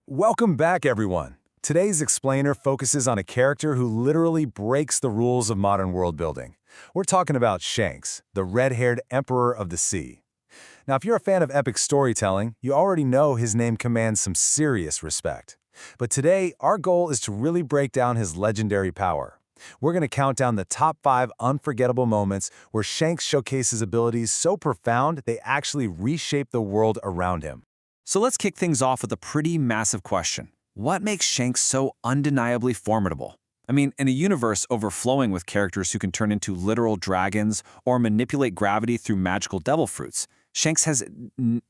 Welcome back, everyone. Today's explainer focuses on a character who literally breaks the rules of modern world building. We're talking about Shanks, the red-haired Emperor of the Sea. Now, if you're a fan of epic storytelling, you already know his name commands some serious respect. But today, our goal is to really break down his legendary power. We're going to count down the top 5 unforgettable moments where Shanks showcases abilities so profound they actually reshape the world around him. So let's kick things off with a pretty massive question. What makes Shanks so undeniably formidable? I mean, in a universe overflowing with characters who can turn into literal dragons or manipulate gravity through magical devil fruits, Shanks has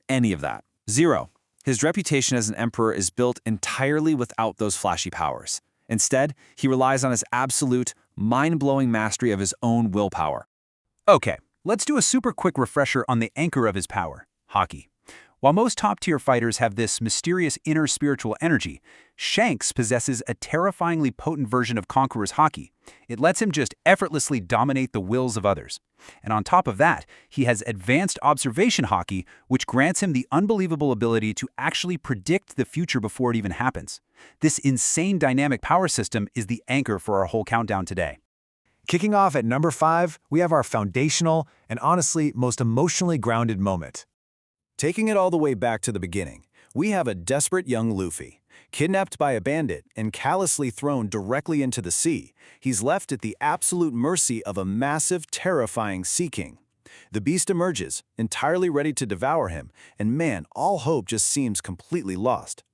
any of that. Zero. His reputation as an emperor is built entirely without those flashy powers. Instead, he relies on his absolute, mind-blowing mastery of his own willpower. Okay, let's do a super quick refresher on the anchor of his power, Haki. While most top-tier fighters have this mysterious inner spiritual energy, Shanks possesses a terrifyingly potent version of Conqueror's Haki. It lets him just effortlessly dominate the wills of others. And on top of that, he has advanced observation Haki, which grants him the unbelievable ability to actually predict the future before it even happens. This insane dynamic power system is the anchor for our whole countdown today. Kicking off at number 5, we have our foundational and honestly most emotionally grounded moment. Taking it all the way back to the beginning, we have a desperate young Luffy. Kidnapped by a bandit and callously thrown directly into the sea, he's left at the absolute mercy of a massive, terrifying sea king. The beast emerges, entirely ready to devour him, and man, all hope just seems completely lost.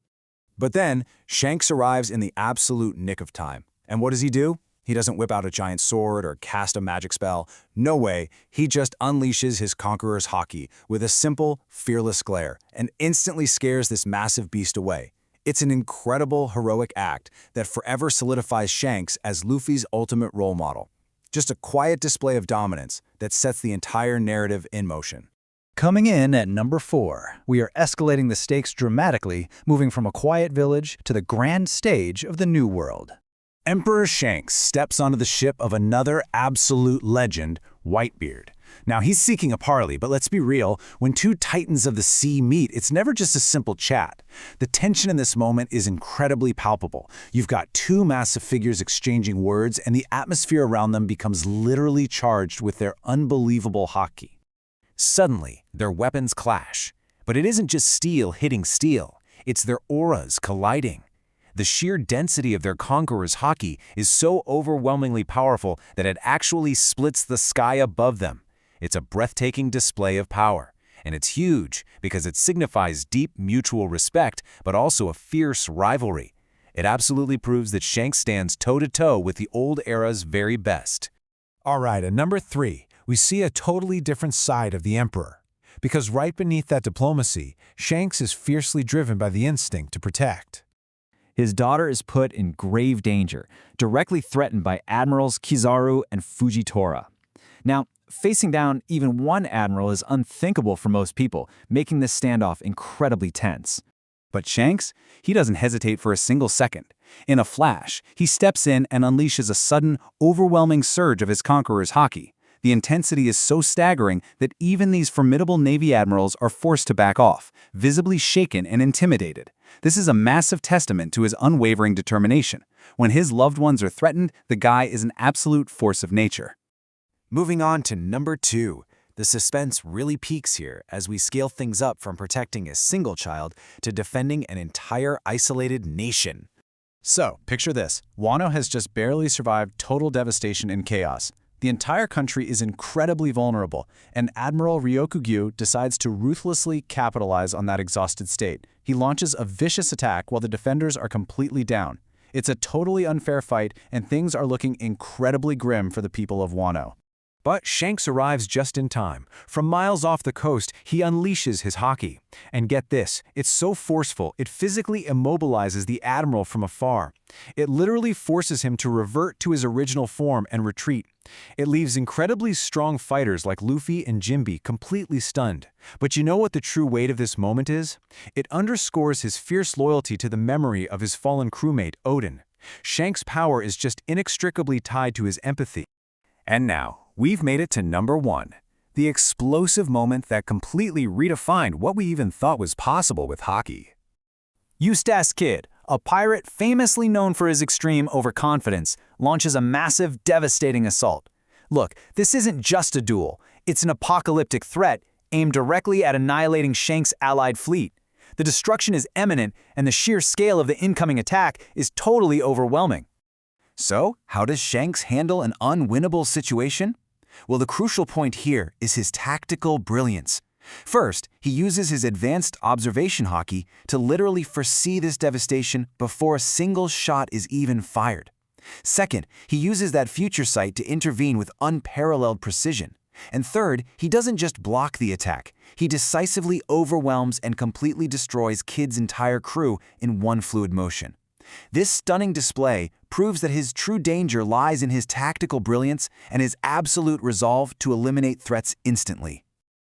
But then, Shanks arrives in the absolute nick of time. And what does he do? He doesn't whip out a giant sword or cast a magic spell. No way, he just unleashes his Conqueror's Haki with a simple, fearless glare and instantly scares this massive beast away. It's an incredible, heroic act that forever solidifies Shanks as Luffy's ultimate role model. Just a quiet display of dominance that sets the entire narrative in motion. Coming in at number 4, we are escalating the stakes dramatically, moving from a quiet village to the grand stage of the New World. Emperor Shanks steps onto the ship of another absolute legend, Whitebeard. Now, he's seeking a parley, but let's be real, when two titans of the sea meet, it's never just a simple chat. The tension in this moment is incredibly palpable. You've got two massive figures exchanging words, and the atmosphere around them becomes literally charged with their unbelievable Haki. Suddenly, their weapons clash. But it isn't just steel hitting steel, it's their auras colliding. The sheer density of their Conqueror's Haki is so overwhelmingly powerful that it actually splits the sky above them. It's a breathtaking display of power, and it's huge because it signifies deep mutual respect but also a fierce rivalry. It absolutely proves that Shanks stands toe-to-toe with the old era's very best. All right, at number 3, we see a totally different side of the Emperor. Because right beneath that diplomacy, Shanks is fiercely driven by the instinct to protect. His daughter is put in grave danger, directly threatened by Admirals Kizaru and Fujitora. Now, facing down even one admiral is unthinkable for most people, making this standoff incredibly tense. But Shanks, he doesn't hesitate for a single second. In a flash, he steps in and unleashes a sudden, overwhelming surge of his Conqueror's Haki. The intensity is so staggering that even these formidable Navy admirals are forced to back off, visibly shaken and intimidated. This is a massive testament to his unwavering determination. When his loved ones are threatened, the guy is an absolute force of nature. Moving on to number 2, the suspense really peaks here as we scale things up from protecting a single child to defending an entire isolated nation. So, picture this. Wano has just barely survived total devastation and chaos. The entire country is incredibly vulnerable, and Admiral Ryokugyu decides to ruthlessly capitalize on that exhausted state. He launches a vicious attack while the defenders are completely down. It's a totally unfair fight, and things are looking incredibly grim for the people of Wano. But Shanks arrives just in time. From miles off the coast, he unleashes his Haki. And get this, it's so forceful, it physically immobilizes the Admiral from afar. It literally forces him to revert to his original form and retreat. It leaves incredibly strong fighters like Luffy and Jinbe completely stunned. But you know what the true weight of this moment is? It underscores his fierce loyalty to the memory of his fallen crewmate, Odin. Shanks' power is just inextricably tied to his empathy. And now, we've made it to number 1, the explosive moment that completely redefined what we even thought was possible with Haki. Eustace Kid, a pirate famously known for his extreme overconfidence, launches a massive, devastating assault. Look, this isn't just a duel. It's an apocalyptic threat aimed directly at annihilating Shanks' allied fleet. The destruction is imminent, and the sheer scale of the incoming attack is totally overwhelming. So, how does Shanks handle an unwinnable situation? Well, the crucial point here is his tactical brilliance. First, he uses his advanced observation haki to literally foresee this devastation before a single shot is even fired. Second, he uses that future sight to intervene with unparalleled precision. And third, he doesn't just block the attack, he decisively overwhelms and completely destroys Kid's entire crew in one fluid motion. This stunning display proves that his true danger lies in his tactical brilliance and his absolute resolve to eliminate threats instantly.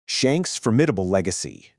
Shanks' formidable legacy.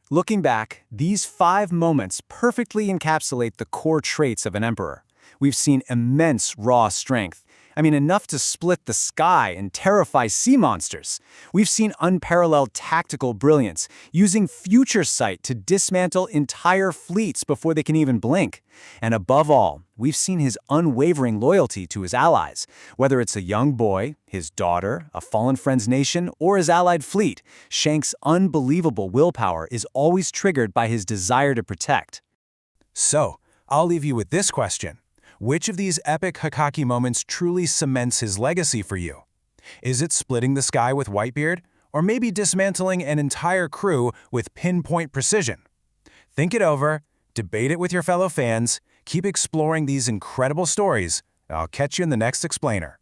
Looking back, these 5 moments perfectly encapsulate the core traits of an emperor. We've seen immense raw strength. Enough to split the sky and terrify sea monsters. We've seen unparalleled tactical brilliance, using future sight to dismantle entire fleets before they can even blink. And above all, we've seen his unwavering loyalty to his allies. Whether it's a young boy, his daughter, a fallen friend's nation, or his allied fleet, Shanks' unbelievable willpower is always triggered by his desire to protect. So, I'll leave you with this question. Which of these epic Haki moments truly cements his legacy for you? Is it splitting the sky with Whitebeard, or maybe dismantling an entire crew with pinpoint precision? Think it over, debate it with your fellow fans, keep exploring these incredible stories. I'll catch you in the next explainer.